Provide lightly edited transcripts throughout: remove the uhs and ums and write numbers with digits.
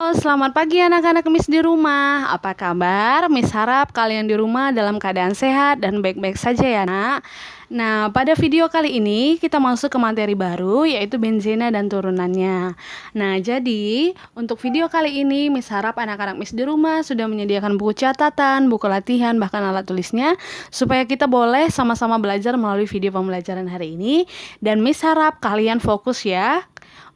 Halo, selamat pagi anak-anak Miss di rumah. Apa kabar? Miss harap kalian di rumah dalam keadaan sehat dan baik-baik saja ya, Nak. Nah, pada video kali ini kita masuk ke materi baru yaitu benzena dan turunannya. Nah, jadi untuk video kali ini Miss harap anak-anak Miss di rumah sudah menyediakan buku catatan, buku latihan, bahkan alat tulisnya supaya kita boleh sama-sama belajar melalui video pembelajaran hari ini, dan Miss harap kalian fokus ya.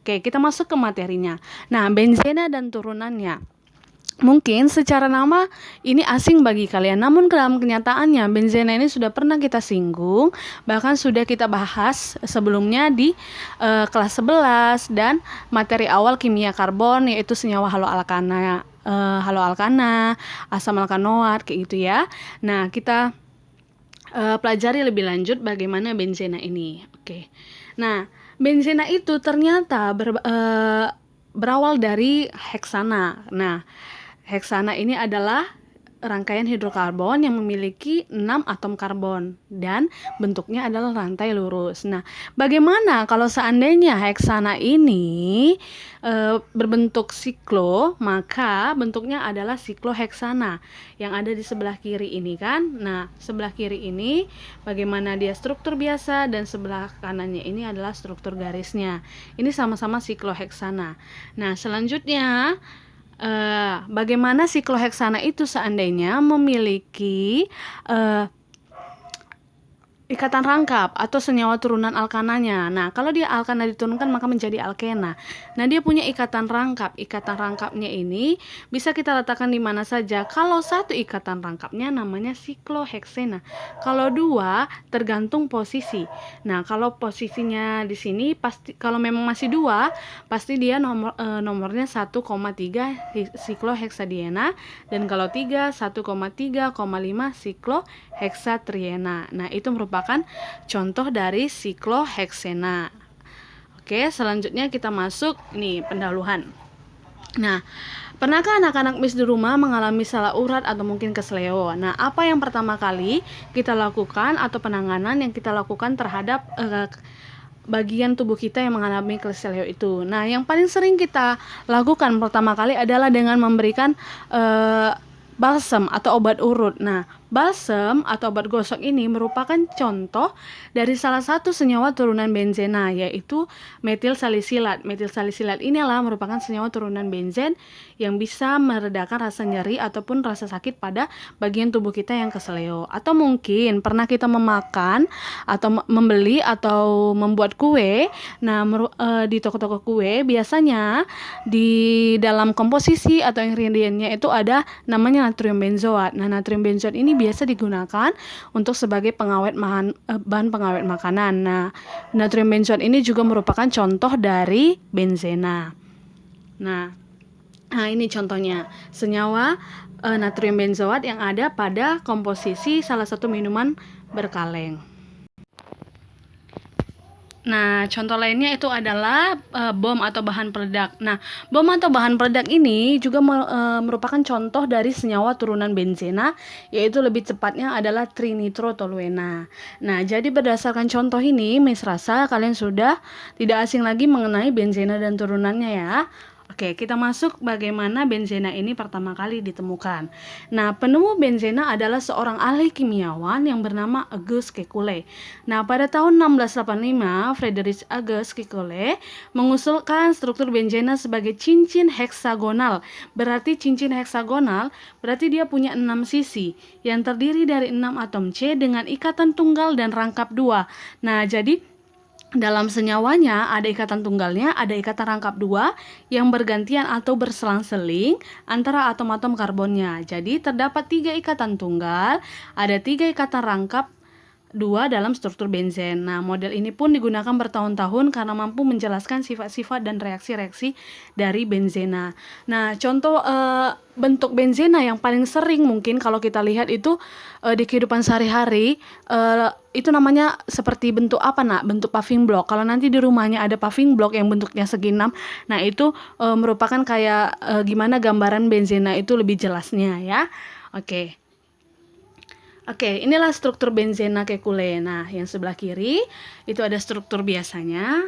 Oke, kita masuk ke materinya. Nah, benzena dan turunannya. Mungkin secara nama ini asing bagi kalian, namun dalam kenyataannya benzena ini sudah pernah kita singgung, bahkan sudah kita bahas sebelumnya di kelas 11 dan materi awal kimia karbon, yaitu senyawa haloalkana, asam alkanoat, kayak gitu ya. Nah, kita pelajari lebih lanjut bagaimana benzena ini. Oke. Nah, benzena itu ternyata berawal dari heksana. Nah, heksana ini adalah rangkaian hidrokarbon yang memiliki 6 atom karbon dan bentuknya adalah rantai lurus. Nah, bagaimana kalau seandainya heksana ini berbentuk siklo, maka bentuknya adalah sikloheksana yang ada di sebelah kiri ini kan. Nah, sebelah kiri ini bagaimana dia struktur biasa dan sebelah kanannya ini adalah struktur garisnya. Ini sama-sama sikloheksana. Nah, selanjutnya bagaimana sikloheksana itu seandainya memiliki ikatan rangkap atau senyawa turunan alkananya. Nah, kalau dia alkana diturunkan maka menjadi alkena. Nah, dia punya ikatan rangkap. Ikatan rangkapnya ini bisa kita letakkan di mana saja. Kalau satu ikatan rangkapnya namanya sikloheksena. Kalau dua tergantung posisi. Nah, kalau posisinya di sini pasti, kalau memang masih dua, pasti dia nomornya 1,3 sikloheksadiena, dan kalau 3 1,3,5 sikloheksatriena. Nah, itu merupakan contoh dari sikloheksena. Oke, selanjutnya kita masuk nih pendahuluan. Nah, pernahkah anak-anak Miss di rumah mengalami salah urat atau mungkin kesleo? Nah, apa yang pertama kali kita lakukan atau penanganan yang kita lakukan terhadap bagian tubuh kita yang mengalami kesleo itu? Nah, yang paling sering kita lakukan pertama kali adalah dengan memberikan balsam atau obat urut. Nah, balsam atau obat gosok ini merupakan contoh dari salah satu senyawa turunan benzena, yaitu metil salisilat. Metil salisilat inilah merupakan senyawa turunan benzen yang bisa meredakan rasa nyeri ataupun rasa sakit pada bagian tubuh kita yang kesleo. Atau mungkin pernah kita memakan atau membeli atau membuat kue. Nah, di toko-toko kue biasanya di dalam komposisi atau ingredientnya itu ada namanya natrium benzoat. Nah, natrium benzoat ini biasa digunakan untuk sebagai pengawet bahan pengawet makanan. Nah, natrium benzoat ini juga merupakan contoh dari benzena. Nah, ini contohnya senyawa natrium benzoat yang ada pada komposisi salah satu minuman berkaleng. Nah, contoh lainnya itu adalah bom atau bahan peledak. Nah, bom atau bahan peledak ini juga merupakan contoh dari senyawa turunan benzena, yaitu lebih tepatnya adalah trinitrotoluena. Nah, jadi berdasarkan contoh ini, Miss rasa kalian sudah tidak asing lagi mengenai benzena dan turunannya ya. Oke, kita masuk bagaimana benzena ini pertama kali ditemukan. Nah, penemu benzena adalah seorang ahli kimiawan yang bernama Auguste Kekulé. Nah, pada tahun 1685, Friedrich Auguste Kekulé mengusulkan struktur benzena sebagai cincin heksagonal. Berarti cincin heksagonal, berarti dia punya 6 sisi yang terdiri dari 6 atom C dengan ikatan tunggal dan rangkap 2. Nah, jadi dalam senyawanya ada ikatan tunggalnya, ada ikatan rangkap 2 yang bergantian atau berselang-seling antara atom-atom karbonnya. Jadi terdapat 3 ikatan tunggal, ada 3 ikatan rangkap 2 dalam struktur benzen. Nah, model ini pun digunakan bertahun-tahun karena mampu menjelaskan sifat-sifat dan reaksi-reaksi dari benzena. Nah, contoh bentuk benzena yang paling sering mungkin kalau kita lihat itu di kehidupan sehari-hari, itu namanya seperti bentuk apa, Nak? Bentuk paving block. Kalau nanti di rumahnya ada paving block yang bentuknya segi 6, nah itu merupakan kayak gimana gambaran benzena itu lebih jelasnya ya. Oke, inilah struktur benzena Kekulé. Nah, yang sebelah kiri itu ada struktur biasanya.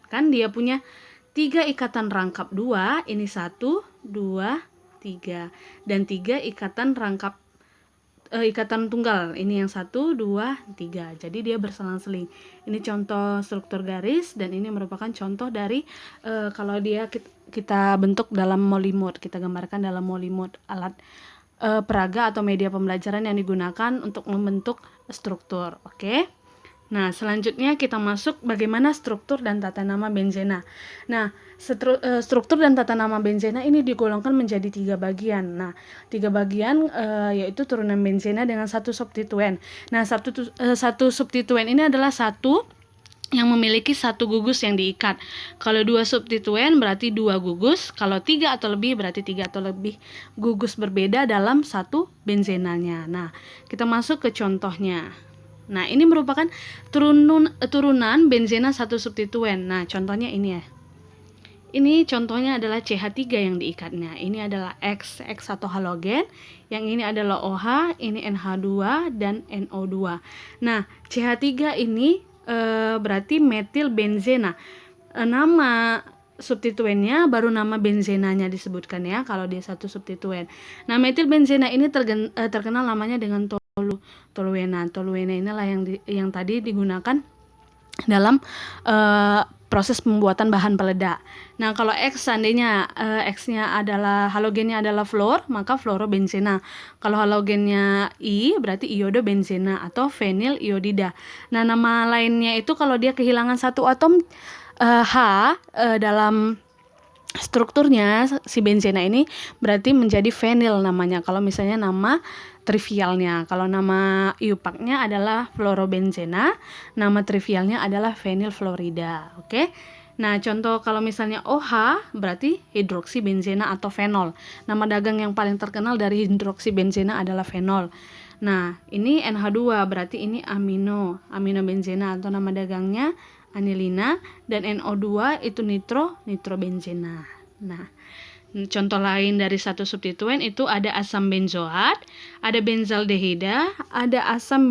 Kan dia punya 3 ikatan rangkap 2, ini 1, 2, 3. Dan 3 ikatan rangkap ikatan tunggal, ini yang 1, 2, 3. Jadi dia berselang-seling. Ini contoh struktur garis, dan ini merupakan contoh dari kalau dia kita bentuk dalam Mollywood, kita gambarkan dalam Mollywood, alat peraga atau media pembelajaran yang digunakan untuk membentuk struktur. Oke. Nah, selanjutnya kita masuk bagaimana struktur dan tata nama benzena. Nah, struktur dan tata nama benzena ini digolongkan menjadi 3 bagian. Nah, 3 bagian yaitu turunan benzena dengan 1 substituen. Nah, satu substituen ini adalah satu yang memiliki 1 gugus yang diikat. Kalau 2 substituen berarti 2 gugus. Kalau 3 atau lebih berarti 3 atau lebih gugus berbeda dalam satu benzenanya. Nah, kita masuk ke contohnya. Nah, ini merupakan turunan benzena 1 substituen. Nah, contohnya ini ya. Ini contohnya adalah CH3 yang diikatnya. Ini adalah X atau halogen. Yang ini adalah OH, ini NH2 dan NO2. Nah, CH3 ini berarti metil benzena. Nama substituennya baru nama benzenanya disebutkan ya, kalau dia 1 substituen. Nah, metil benzena ini terkenal namanya dengan toluena. Toluena inilah yang tadi digunakan dalam proses pembuatan bahan peledak. Nah, kalau X seandainya X-nya adalah halogennya adalah fluor, maka fluorobenzena. Kalau halogennya I berarti iodobenzena atau fenil iodida. Nah, nama lainnya itu kalau dia kehilangan 1 atom H dalam strukturnya si benzena ini berarti menjadi fenil namanya. Kalau misalnya nama trivialnya, kalau nama iupaknya adalah fluorobenzena, nama trivialnya adalah fenilfluorida. Oke. Nah, contoh kalau misalnya OH berarti hidroksibenzena atau fenol. Nama dagang yang paling terkenal dari hidroksibenzena adalah fenol. Nah, ini NH2 berarti ini aminobenzena atau nama dagangnya anilina, dan NO2 itu nitrobenzena. Nah, contoh lain dari 1 substituen itu ada asam benzoat, ada benzaldehida, ada asam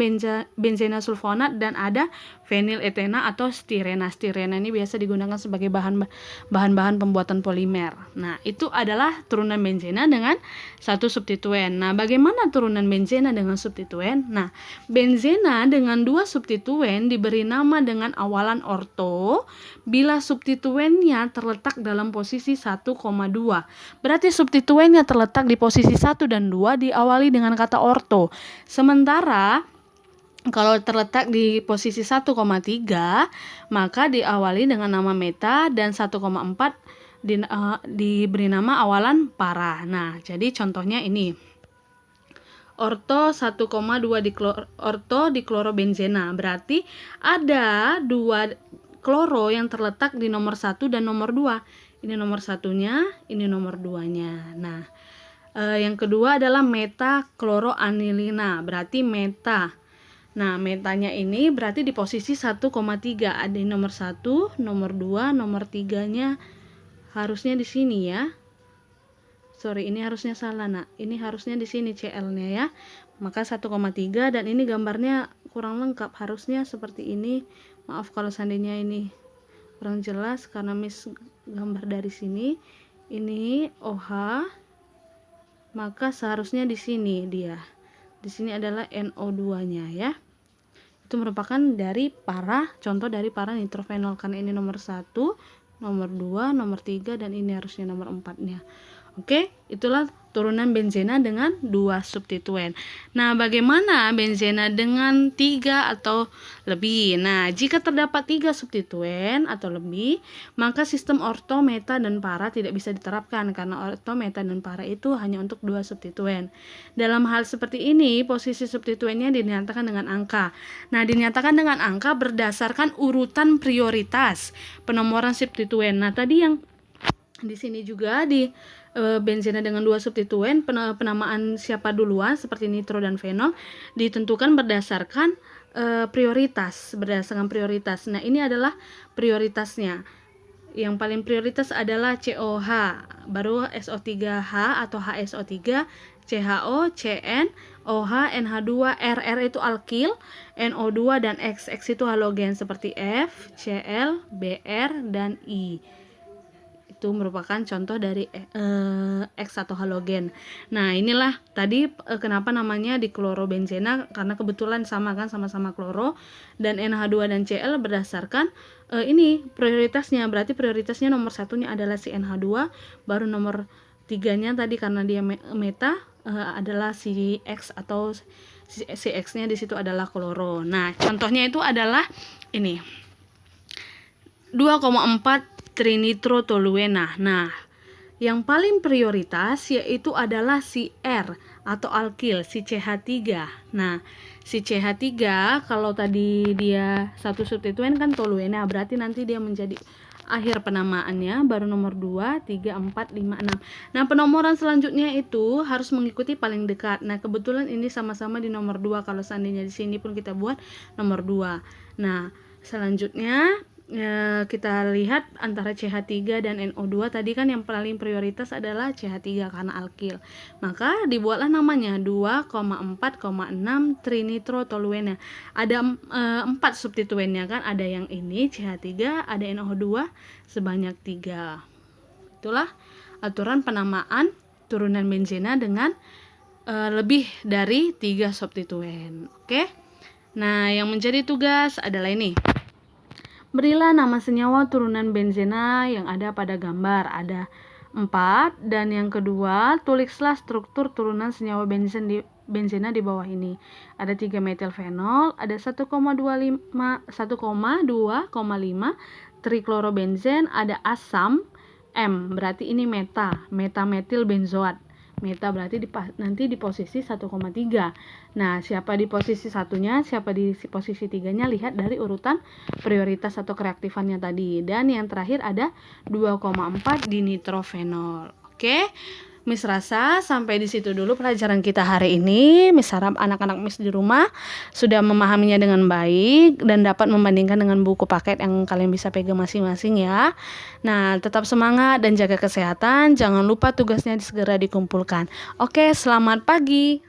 benzena sulfonat, dan ada feniletena atau stirena. Stirena ini biasa digunakan sebagai bahan-bahan pembuatan polimer. Nah, itu adalah turunan benzena dengan 1 substituen. Nah, bagaimana turunan benzena dengan substituen? Nah, benzena dengan 2 substituen diberi nama dengan awalan orto bila substituennya terletak dalam posisi 1,2. Berarti substituennya terletak di posisi 1 dan 2 diawali dengan kata orto. Sementara kalau terletak di posisi 1,3 maka diawali dengan nama meta, dan 1,4 diberi nama awalan para. Nah, jadi contohnya ini. Orto 1,2 orto di klorobenzena. Berarti ada 2 kloro yang terletak di nomor 1 dan nomor 2. Ini nomor 1-nya, ini nomor 2-nya. Nah, yang kedua adalah metakloroanilina, berarti meta. Nah, metanya ini berarti di posisi 1,3. Ada di nomor 1, nomor 2, nomor 3-nya harusnya di sini ya. Sorry, ini harusnya salah, Nak. Ini harusnya di sini Cl-nya ya. Maka 1,3, dan ini gambarnya kurang lengkap. Harusnya seperti ini. Maaf kalau seandainya ini kurang jelas karena Miss gambar dari sini. Ini OH, maka seharusnya di sini dia. Di sini adalah NO2-nya ya. Itu merupakan dari contoh dari para nitrofenol, karena ini nomor 1, nomor 2, nomor 3, dan ini harusnya nomor 4-nya. Oke, itulah turunan benzena dengan 2 substituen. Nah, bagaimana benzena dengan 3 atau lebih? Nah, jika terdapat 3 substituen atau lebih, maka sistem orto, meta, dan para tidak bisa diterapkan karena orto, meta, dan para itu hanya untuk 2 substituen. Dalam hal seperti ini, posisi substituennya dinyatakan dengan angka. Nah, dinyatakan dengan angka berdasarkan urutan prioritas penomoran substituen. Nah, tadi yang di sini juga di benzena dengan 2 substituen, penamaan siapa duluan seperti nitro dan fenol ditentukan berdasarkan prioritas. Nah, ini adalah prioritasnya. Yang paling prioritas adalah COH, baru SO3H atau HSO3, CHO, CN, OH, NH2, RR itu alkil, NO2 dan X itu halogen seperti F, Cl, Br, dan I. itu merupakan contoh dari X atau halogen. Nah, inilah tadi kenapa namanya diklorobenzena, karena kebetulan sama kan, sama-sama kloro, dan NH2 dan Cl berdasarkan ini prioritasnya. Berarti prioritasnya nomor satunya adalah si NH2, baru nomor tiganya tadi karena dia meta adalah si X atau si X-nya di situ adalah kloro. Nah, contohnya itu adalah ini 2,4 trinitrotoluena. Nah, yang paling prioritas yaitu adalah si R atau alkil, si CH3. Nah, si CH3 kalau tadi dia satu substituen kan toluena, berarti nanti dia menjadi akhir penamaannya baru nomor 2, 3, 4, 5, 6. Nah, penomoran selanjutnya itu harus mengikuti paling dekat. Nah, kebetulan ini sama-sama di nomor 2. Kalau seandainya di sini pun kita buat nomor 2. Nah, selanjutnya kita lihat antara CH3 dan NO2 tadi kan yang paling prioritas adalah CH3 karena alkil. Maka dibuatlah namanya 2,4,6 trinitrotoluena. Ada 4 substituennya kan, ada yang ini CH3, ada NO2 sebanyak 3. Itulah aturan penamaan turunan benzena dengan lebih dari 3 substituen. Oke. Nah, yang menjadi tugas adalah ini. Berilah nama senyawa turunan benzena yang ada pada gambar. Ada 4. Dan yang kedua, tulislah struktur turunan senyawa benzena di bawah ini. Ada 3 metilfenol, ada 1,5 triklorobenzen, ada asam M, berarti ini metametil benzoat. Meta berarti nanti di posisi 1,3. Nah, siapa di posisi satunya, siapa di posisi 3-nya, lihat dari urutan prioritas atau kereaktifannya tadi. Dan yang terakhir ada 2,4 dinitrofenol. Oke. Miss rasa sampai di situ dulu pelajaran kita hari ini. Miss harap anak-anak Miss di rumah sudah memahaminya dengan baik dan dapat membandingkan dengan buku paket yang kalian bisa pegang masing-masing ya. Nah, tetap semangat dan jaga kesehatan. Jangan lupa tugasnya segera dikumpulkan. Oke, selamat pagi.